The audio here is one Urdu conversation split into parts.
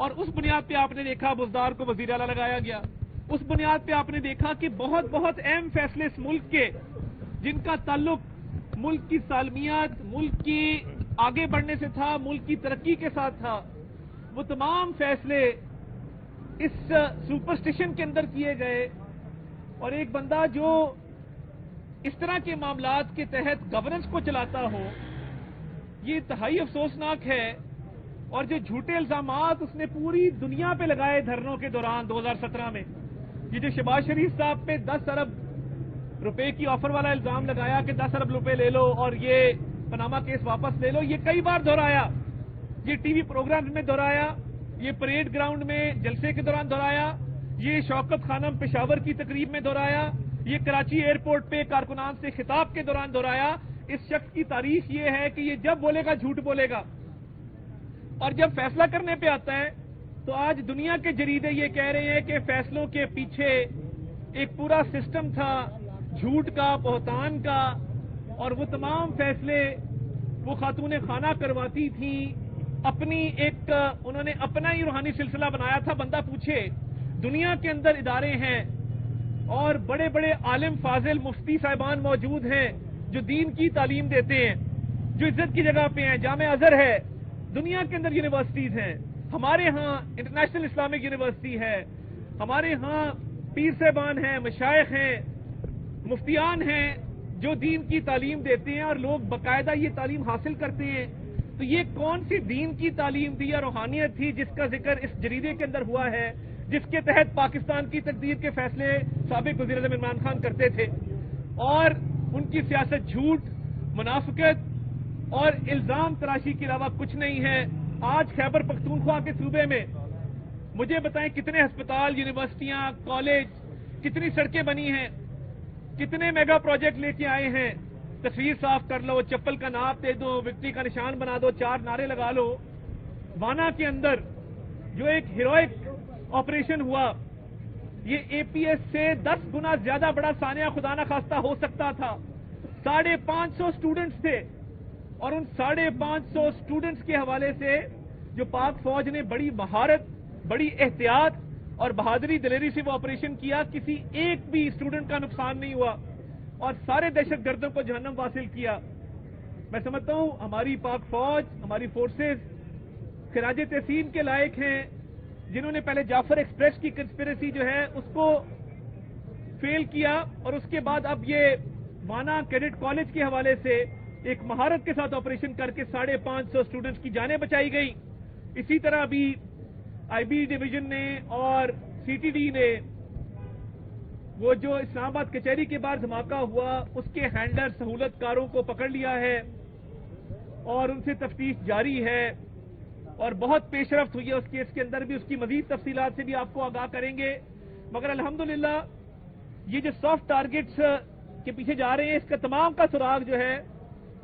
اور اس بنیاد پہ آپ نے دیکھا بزدار کو وزیر اعلیٰ لگایا گیا. اس بنیاد پہ آپ نے دیکھا کہ بہت بہت اہم فیصلے اس ملک کے جن کا تعلق ملک کی سالمیت، ملک کی آگے بڑھنے سے تھا، ملک کی ترقی کے ساتھ تھا، وہ تمام فیصلے اس سپرسٹیشن کے اندر کیے گئے. اور ایک بندہ جو اس طرح کے معاملات کے تحت گورننس کو چلاتا ہو، یہ انتہائی افسوسناک ہے. اور جو جھوٹے الزامات اس نے پوری دنیا پہ لگائے دھرنوں کے دوران 2017 میں، یہ جو شہباز شریف صاحب پہ 10 ارب روپے کی آفر والا الزام لگایا کہ 10 ارب روپے لے لو اور یہ پاناما کیس واپس لے لو، یہ کئی بار دہرایا. یہ ٹی وی پروگرام میں دہرایا، یہ پریڈ گراؤنڈ میں جلسے کے دوران دہرایا، یہ شوکت خانم پشاور کی تقریب میں دہرایا، یہ کراچی ایئرپورٹ پہ کارکنان سے خطاب کے دوران دہرایا. اس شخص کی تاریخ یہ ہے کہ یہ جب بولے گا جھوٹ بولے گا، اور جب فیصلہ کرنے پہ آتا ہے تو آج دنیا کے جریدے یہ کہہ رہے ہیں کہ فیصلوں کے پیچھے ایک پورا سسٹم تھا جھوٹ کا، بہتان کا، اور وہ تمام فیصلے وہ خاتون خانہ کرواتی تھیں. اپنی ایک انہوں نے اپنا ہی روحانی سلسلہ بنایا تھا. بندہ پوچھے دنیا کے اندر ادارے ہیں اور بڑے بڑے عالم فاضل مفتی صاحبان موجود ہیں جو دین کی تعلیم دیتے ہیں، جو عزت کی جگہ پہ ہیں. جامعہ ازہر ہے، دنیا کے اندر یونیورسٹیز ہیں. ہمارے ہاں انٹرنیشنل اسلامک یونیورسٹی ہے، ہمارے ہاں پیر صاحبان ہیں، مشائخ ہیں، مفتیان ہیں جو دین کی تعلیم دیتے ہیں اور لوگ باقاعدہ یہ تعلیم حاصل کرتے ہیں. تو یہ کون سی دین کی تعلیم تھی یا روحانیت تھی جس کا ذکر اس جریدے کے اندر ہوا ہے، جس کے تحت پاکستان کی تقدیر کے فیصلے سابق وزیر اعظم عمران خان کرتے تھے؟ اور ان کی سیاست جھوٹ، منافقت اور الزام تراشی کے علاوہ کچھ نہیں ہے. آج خیبر پختونخوا کے صوبے میں مجھے بتائیں کتنے ہسپتال، یونیورسٹیاں، کالج، کتنی سڑکیں بنی ہیں، کتنے میگا پروجیکٹ لے کے آئے ہیں. تصویر صاف کر لو، چپل کا ناپ دے دو، وکٹری کا نشان بنا دو، 4 نعرے لگا لو. وانا کے اندر جو ایک ہیروئک آپریشن ہوا، یہ اے پی ایس سے 10 گنا زیادہ بڑا سانحہ خدا نہ خواستہ ہو سکتا تھا. 550 اسٹوڈنٹس تھے، اور ان 550 اسٹوڈنٹس کے حوالے سے جو پاک فوج نے بڑی مہارت، بڑی احتیاط اور بہادری دلیری سے وہ آپریشن کیا، کسی ایک بھی اسٹوڈنٹ کا نقصان نہیں ہوا اور سارے دہشت گردوں کو جہنم واصل کیا. میں سمجھتا ہوں ہماری پاک فوج، ہماری فورسز خراج تحسین کے لائق ہیں، جنہوں نے پہلے جعفر ایکسپریس کی کنسپریسی جو ہے اس کو فیل کیا، اور اس کے بعد اب یہ وانا کیڈٹ کالج کے حوالے سے ایک مہارت کے ساتھ آپریشن کر کے 550 اسٹوڈنٹس کی جانیں بچائی گئی. اسی طرح ابھی آئی بی ڈویژن نے اور سی ٹی ڈی نے وہ جو اسلام آباد کچہری کے باہر دھماکہ ہوا اس کے ہینڈلر سہولت کاروں کو پکڑ لیا ہے اور ان سے تفتیش جاری ہے اور بہت پیش رفت ہوئی ہے اس کیس کے اندر بھی. اس کی مزید تفصیلات سے بھی آپ کو آگاہ کریں گے. مگر الحمدللہ یہ جو سافٹ ٹارگٹس کے پیچھے جا رہے ہیں اس کا تمام کا سراغ جو ہے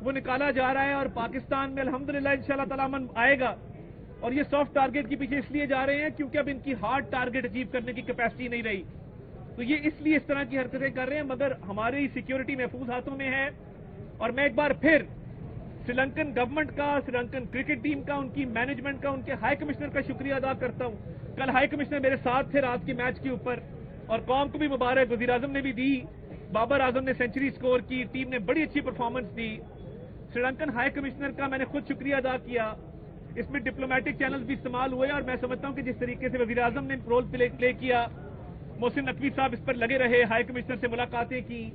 وہ نکالا جا رہا ہے اور پاکستان میں الحمدللہ انشاءاللہ تعالی امن آئے گا. اور یہ سافٹ ٹارگٹ کے پیچھے اس لیے جا رہے ہیں کیونکہ اب ان کی ہارڈ ٹارگٹ اچیو کرنے کی کیپیسٹی نہیں رہی، تو یہ اس لیے اس طرح کی حرکتیں کر رہے ہیں. مگر ہماری سیکیورٹی محفوظ ہاتھوں میں ہے. اور میں ایک بار پھر سری لنکن گورنمنٹ کا، سری لنکن کرکٹ ٹیم کا، ان کی مینجمنٹ کا، ان کے ہائی کمشنر کا شکریہ ادا کرتا ہوں. کل ہائی کمشنر میرے ساتھ تھے رات کے میچ کے اوپر، اور قوم کو بھی مبارک، وزیر اعظم نے بھی دی، بابر اعظم نے سینچری سکور کی، ٹیم نے بڑی اچھی پرفارمنس دی. سری لنکن ہائی کمشنر کا میں نے خود شکریہ ادا کیا. اس میں ڈپلومیٹک چینلز بھی استعمال ہوئے اور میں سمجھتا ہوں کہ جس طریقے سے وزیر اعظم نے رول پلے کیا، محسن نقوی صاحب اس پر لگے رہے، ہائی کمشنر سے ملاقاتیں کی،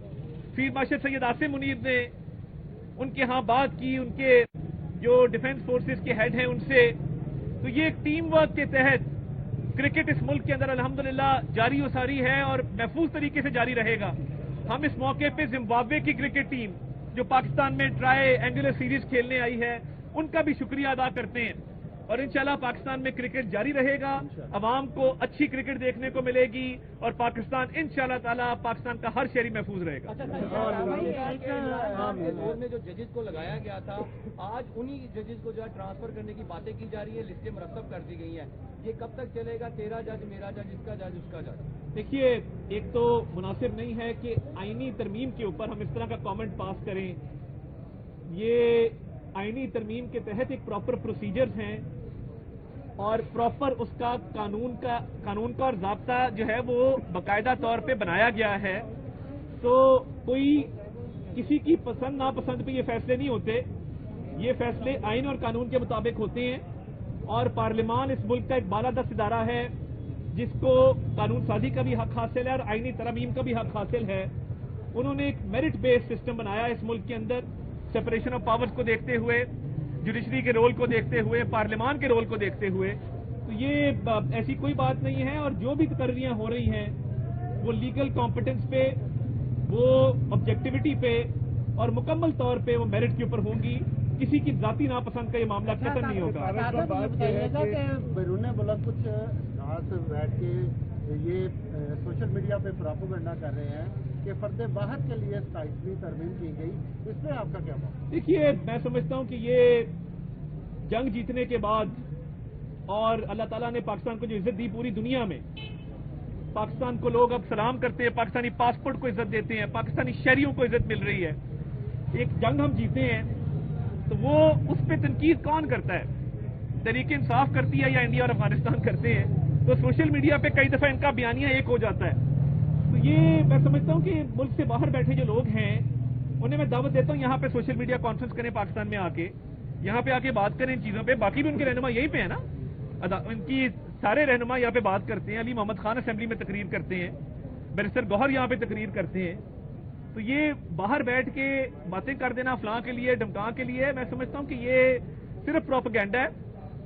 فیلڈ مارشل سید عاصم منیر نے ان کے ہاں بات کی، ان کے جو ڈیفنس فورسز کے ہیڈ ہیں ان سے. تو یہ ایک ٹیم ورک کے تحت کرکٹ اس ملک کے اندر الحمدللہ جاری و ساری ہے اور محفوظ طریقے سے جاری رہے گا. ہم اس موقع پہ زمبابوے کی کرکٹ ٹیم جو پاکستان میں ٹرائی اینگولر سیریز کھیلنے آئی ہے ان کا بھی شکریہ ادا کرتے ہیں. اور انشاءاللہ پاکستان میں کرکٹ جاری رہے گا، عوام کو اچھی کرکٹ دیکھنے کو ملے گی اور پاکستان انشاءاللہ تعالی پاکستان کا ہر شہری محفوظ رہے گا. دور میں جو ججز کو لگایا گیا تھا آج انہی ججز کو جو ہے ٹرانسفر کرنے کی باتیں کی جا رہی ہیں، لسٹیں مرتب کر دی گئی ہیں. یہ کب تک چلے گا؟ تیرا جج، میرا جج، اس کا جج، اس کا جج. دیکھیے، ایک تو مناسب نہیں ہے کہ آئینی ترمیم کے اوپر ہم اس طرح کا کامنٹ پاس کریں. یہ آئینی ترمیم کے تحت ایک پراپر پروسیجرز ہیں اور پراپر اس کا قانون کا اور ضابطہ جو ہے وہ باقاعدہ طور پہ بنایا گیا ہے. تو کوئی کسی کی پسند ناپسند پہ یہ فیصلے نہیں ہوتے, یہ فیصلے آئین اور قانون کے مطابق ہوتے ہیں. اور پارلیمان اس ملک کا ایک بالادست ادارہ ہے جس کو قانون سازی کا بھی حق حاصل ہے اور آئینی ترامیم کا بھی حق حاصل ہے. انہوں نے ایک میرٹ بیس سسٹم بنایا اس ملک کے اندر, سپریشن آف پاورز کو دیکھتے ہوئے, جوڈیشری کے رول کو دیکھتے ہوئے, پارلیمان کے رول کو دیکھتے ہوئے. تو یہ ایسی کوئی بات نہیں ہے, اور جو بھی تقرریاں ہو رہی ہیں وہ لیگل کمپٹنس پہ, وہ آبجیکٹیوٹی پہ اور مکمل طور پہ وہ میرٹ کے اوپر ہوں گی. کسی کی ذاتی ناپسند کا یہ معاملہ قطعاً نہیں ہوگا. بتائیے گا کہ بیرون ملک کچھ ہاتھ بیٹھ کے یہ سوشل میڈیا پہ پراپوگنڈا کر رہے ہیں کہ فرد باہر کے لیے 27ویں ترمیم کی گئی, اس میں آپ کا کیا موقف؟ دیکھیے, میں سمجھتا ہوں کہ یہ جنگ جیتنے کے بعد اور اللہ تعالیٰ نے پاکستان کو جو عزت دی پوری دنیا میں, پاکستان کو لوگ اب سلام کرتے ہیں, پاکستانی پاسپورٹ کو عزت دیتے ہیں, پاکستانی شہریوں کو عزت مل رہی ہے. ایک جنگ ہم جیتے ہیں تو وہ اس پہ تنقید کون کرتا ہے؟ تحریک انصاف کرتی ہے یا انڈیا اور افغانستان کرتے ہیں؟ تو سوشل میڈیا پہ کئی دفعہ ان کا بیانیہ ایک ہو جاتا ہے. تو یہ میں سمجھتا ہوں کہ ملک سے باہر بیٹھے جو لوگ ہیں انہیں میں دعوت دیتا ہوں یہاں پہ سوشل میڈیا کانفرنس کریں پاکستان میں آ کے, یہاں پہ آ کے بات کریں ان چیزوں پہ. باقی بھی ان کے رہنما یہیں پہ ہیں نا, ان کی سارے رہنما یہاں پہ بات کرتے ہیں. علی محمد خان اسمبلی میں تقریر کرتے ہیں, بیرسٹر گوہر یہاں پہ تقریر کرتے ہیں. تو یہ باہر بیٹھ کے باتیں کر دینا فلاں کے لیے ڈمکاں کے لیے, میں سمجھتا ہوں کہ یہ صرف پروپیگنڈا ہے.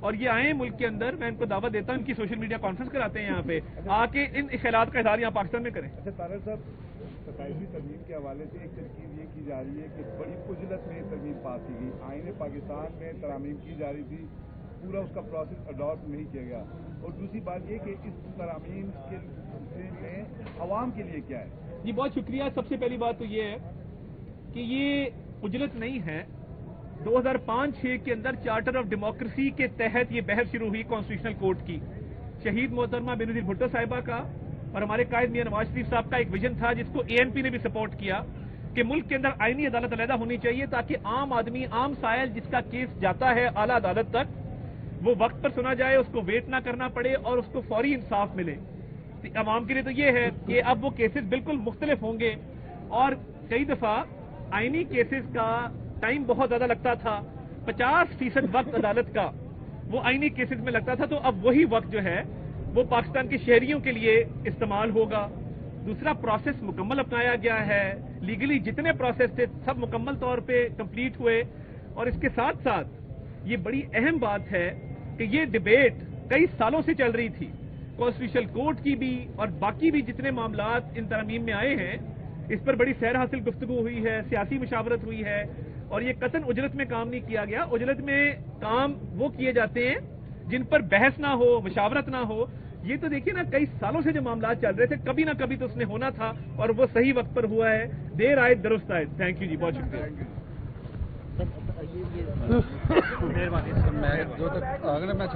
اور یہ آئیں ملک کے اندر, میں ان کو دعوت دیتا ہوں, ان کی سوشل میڈیا کانفرنس کراتے ہیں یہاں پہ آ کے ان خیالات کا اظہار یہاں پاکستان میں کریں. اچھا طاہر صاحب, 27ویں ترمیم کے حوالے سے ایک ترکیب یہ کی جا رہی ہے کہ بڑی عجلت میں ترمیم پاس کی گئی. آئین پاکستان میں ترامیم کی جا رہی تھی, پورا اس کا پروسیس اڈاپٹ نہیں کیا گیا. اور دوسری بات یہ کہ اس ترامیم کے میں عوام کے لیے کیا ہے؟ جی بہت شکریہ. سب سے پہلی بات تو یہ ہے کہ یہ عجلت نہیں ہے. 2005-6 کے اندر چارٹر آف ڈیموکریسی کے تحت یہ بحث شروع ہوئی کانسٹیٹیوشنل کورٹ کی. شہید محترمہ بینظیر بھٹو صاحبہ کا اور ہمارے قائد میاں نواز شریف صاحب کا ایک ویژن تھا جس کو ANP نے بھی سپورٹ کیا کہ ملک کے اندر آئینی عدالت علیحدہ ہونی چاہیے تاکہ عام آدمی, عام سائل جس کا کیس جاتا ہے اعلیٰ عدالت تک, وہ وقت پر سنا جائے, اس کو ویٹ نہ کرنا پڑے اور اس کو فوری انصاف ملے. عوام کے لیے تو یہ ہے کہ اب وہ کیسز بالکل مختلف ہوں گے, اور کئی دفعہ آئینی کیسز کا ٹائم بہت زیادہ لگتا تھا, 50% وقت عدالت کا وہ آئینی کیسز میں لگتا تھا. تو اب وہی وقت جو ہے وہ پاکستان کے شہریوں کے لیے استعمال ہوگا. دوسرا, پروسیس مکمل اپنایا گیا ہے, لیگلی جتنے پروسیس تھے سب مکمل طور پہ کمپلیٹ ہوئے. اور اس کے ساتھ ساتھ یہ بڑی اہم بات ہے کہ یہ ڈیبیٹ کئی سالوں سے چل رہی تھی, کانسٹیٹیوشنل کورٹ کی بھی اور باقی بھی جتنے معاملات ان ترامیم میں آئے ہیں اس پر بڑی سیر حاصل گفتگو ہوئی ہے, سیاسی مشاورت ہوئی ہے. اور یہ قطعاً اجلت میں کام نہیں کیا گیا. اجلت میں کام وہ کیے جاتے ہیں جن پر بحث نہ ہو, مشاورت نہ ہو. یہ تو دیکھیے نا, کئی سالوں سے جو معاملات چل رہے تھے کبھی نہ کبھی تو اس نے ہونا تھا, اور وہ صحیح وقت پر ہوا ہے. دیر آئے درست آئے. تھینک یو جی, بہت شکریہ. مہربانی جو تک اگلے میں